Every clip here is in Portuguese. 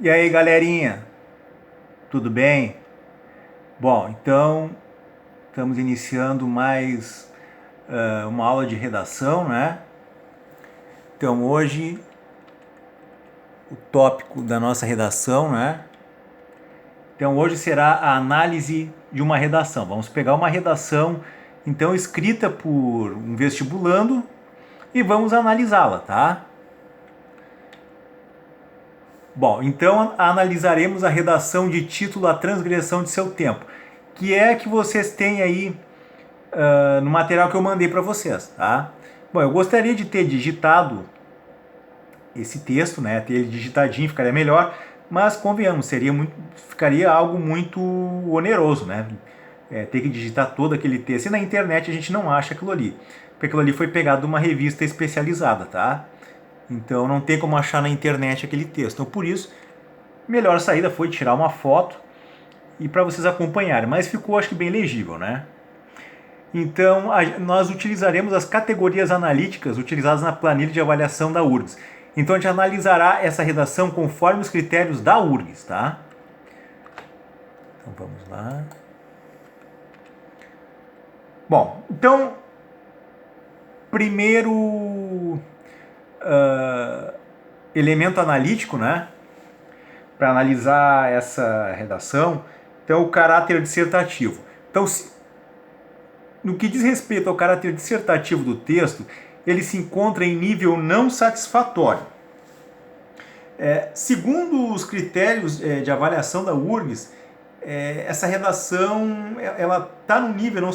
E aí, galerinha, tudo bem? Bom, então estamos iniciando mais uma aula de redação, né? Então hoje o tópico da nossa redação, né? Então hoje será a análise de uma redação. Vamos pegar uma redação então escrita por um vestibulando e vamos analisá-la, tá? Bom, então analisaremos a redação de título A Transgressão de Seu Tempo, que é que vocês têm aí no material que eu mandei para vocês, tá? Bom, eu gostaria de ter digitado esse texto, né? Ter ele digitadinho ficaria melhor, mas convenhamos, ficaria algo muito oneroso, né? Ter que digitar todo aquele texto. E na internet a gente não acha aquilo ali, porque aquilo ali foi pegado de uma revista especializada, tá? Então não tem como achar na internet aquele texto. Então por isso, a melhor saída foi tirar uma foto e para vocês acompanharem. Mas ficou, acho que, bem legível, né? Então, nós utilizaremos as categorias analíticas utilizadas na planilha de avaliação da URGS. Então, a gente analisará essa redação conforme os critérios da URGS, tá? Então, vamos lá. Bom, então, primeiro elemento analítico, né? Para analisar essa redação, então, o caráter dissertativo. Então, no que diz respeito ao caráter dissertativo do texto, ele se encontra em nível não satisfatório. Segundo os critérios de avaliação da URGS, essa redação ela está no nível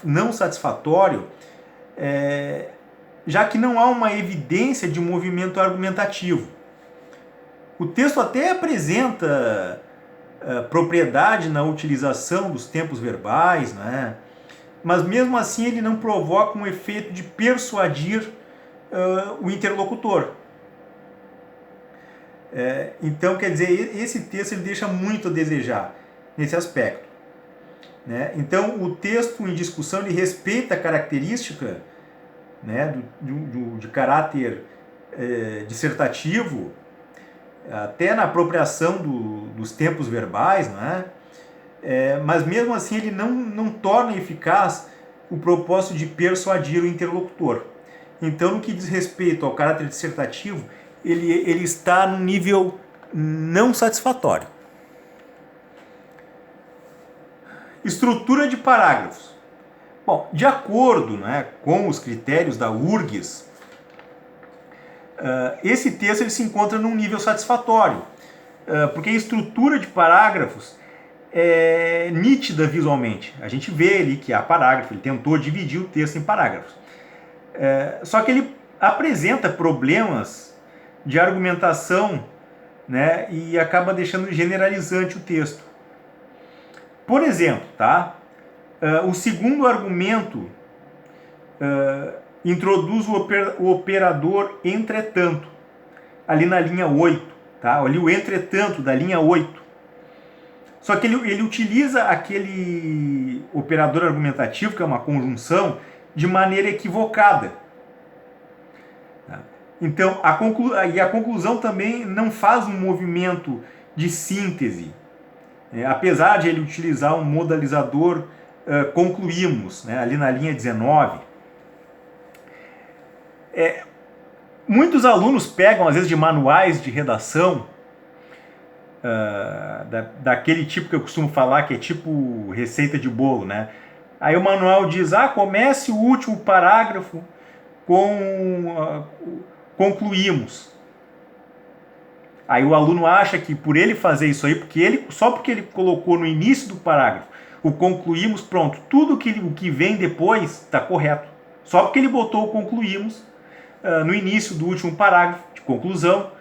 não satisfatório, já que não há uma evidência de movimento argumentativo. O texto até apresenta propriedade na utilização dos tempos verbais, né? Mas mesmo assim ele não provoca um efeito de persuadir o interlocutor. Então, quer dizer, esse texto ele deixa muito a desejar nesse aspecto, né? Então, o texto em discussão ele respeita a característica, né, de caráter dissertativo, até na apropriação dos tempos verbais, né? Mas mesmo assim ele não torna eficaz o propósito de persuadir o interlocutor. Então, no que diz respeito ao caráter dissertativo, ele está no nível não satisfatório. Estrutura de parágrafos. Bom, de acordo, né, com os critérios da URGS, esse texto ele se encontra num nível satisfatório, porque a estrutura de parágrafos é nítida visualmente. A gente vê ali que há parágrafo, ele tentou dividir o texto em parágrafos. Só que ele apresenta problemas de argumentação, né, e acaba deixando generalizante o texto. Por exemplo, tá? O segundo argumento introduz o operador entretanto, ali na linha 8. Tá? Ali o entretanto da linha 8. Só que ele utiliza aquele operador argumentativo, que é uma conjunção, de maneira equivocada. Então, a conclusão também não faz um movimento de síntese. Apesar de ele utilizar um modalizador concluímos, né, ali na linha 19. Muitos alunos pegam, às vezes, de manuais de redação, daquele tipo que eu costumo falar, que é tipo receita de bolo, né? Aí o manual diz, comece o último parágrafo com concluímos. Aí o aluno acha que por ele fazer isso aí, só porque ele colocou no início do parágrafo o concluímos, pronto, tudo o que vem depois está correto. Só porque ele botou o concluímos no início do último parágrafo de conclusão,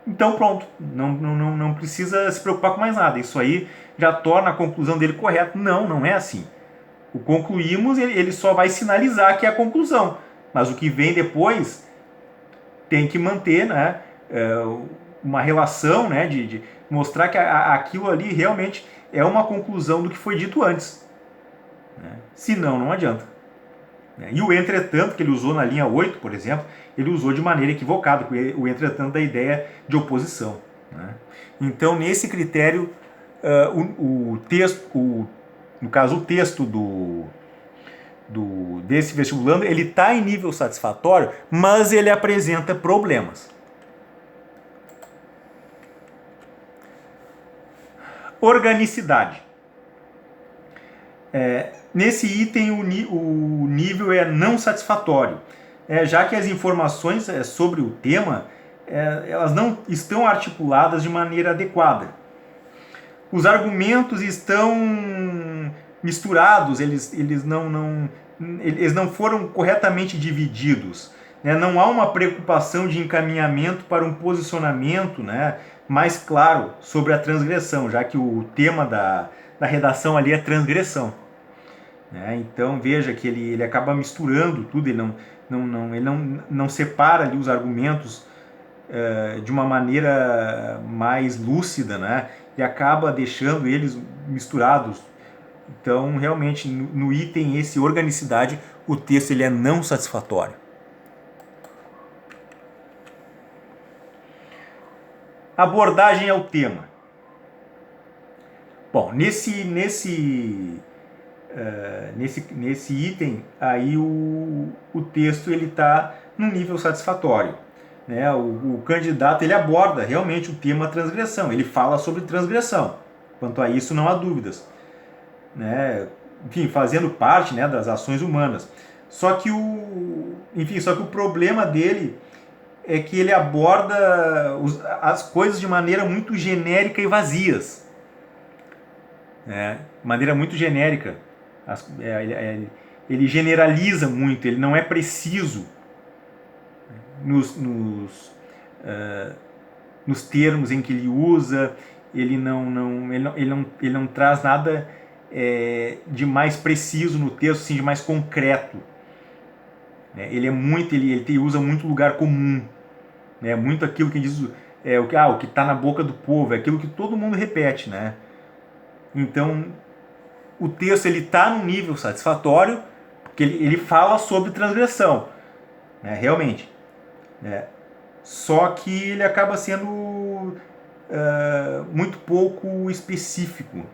então pronto, não precisa se preocupar com mais nada. Isso aí já torna a conclusão dele correta. Não é assim. O concluímos, ele só vai sinalizar que é a conclusão, mas o que vem depois tem que manter, né, uma relação, né, de mostrar que aquilo ali realmente é uma conclusão do que foi dito antes, né? Senão não adianta. E o entretanto, que ele usou na linha 8, por exemplo, ele usou de maneira equivocada, o entretanto da ideia de oposição. né? Então, nesse critério, o texto, no caso, o texto desse vestibulando, ele está em nível satisfatório, mas ele apresenta problemas. Organicidade. Nesse item, o nível é não satisfatório, já que as informações sobre o tema elas não estão articuladas de maneira adequada. Os argumentos estão misturados, eles não foram corretamente divididos. Né? Não há uma preocupação de encaminhamento para um posicionamento, né, mais claro sobre a transgressão, já que o tema da redação ali é transgressão. Né? Então veja que ele acaba misturando tudo, ele não separa ali os argumentos de uma maneira mais lúcida, né? E acaba deixando eles misturados. Então, realmente, no item esse, organicidade, o texto ele é não satisfatório. Abordagem ao tema. Bom, nesse item, aí o texto ele está num nível satisfatório. Né? O candidato ele aborda realmente o tema transgressão, ele fala sobre transgressão. Quanto a isso, não há dúvidas. Né? Enfim, fazendo parte, né, das ações humanas. Só que o problema dele é que ele aborda as coisas de maneira muito genérica e vazias. Né? Maneira muito genérica. Ele generaliza muito, ele não é preciso nos termos em que ele usa, ele não traz nada de mais preciso no texto, assim, de mais concreto. Ele usa muito lugar comum, né? Muito aquilo que diz o que está na boca do povo, é aquilo que todo mundo repete, né? Então o texto ele está num nível satisfatório porque ele fala sobre transgressão, né? Realmente. Só que ele acaba sendo muito pouco específico,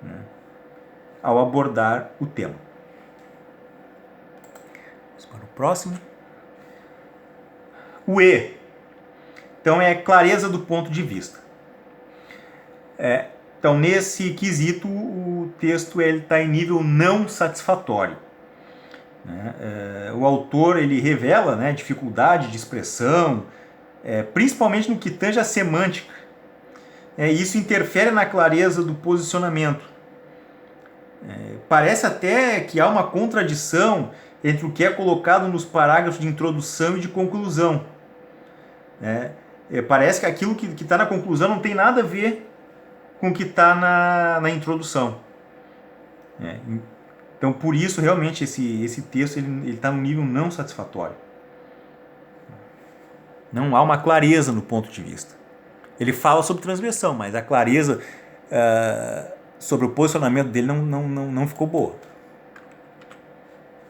né, ao abordar o tema. Vamos para o próximo. O E. Então é clareza do ponto de vista. Então nesse quesito o texto está em nível não satisfatório. O autor ele revela, né, dificuldade de expressão, principalmente no que tange a semântica. Isso interfere na clareza do posicionamento. Parece até que há uma contradição entre o que é colocado nos parágrafos de introdução e de conclusão. Parece que aquilo que está na conclusão não tem nada a ver com o que está na introdução. Então, por isso, realmente, esse texto ele está no nível não satisfatório. Não há uma clareza no ponto de vista. Ele fala sobre transgressão, mas a clareza sobre o posicionamento dele não ficou boa.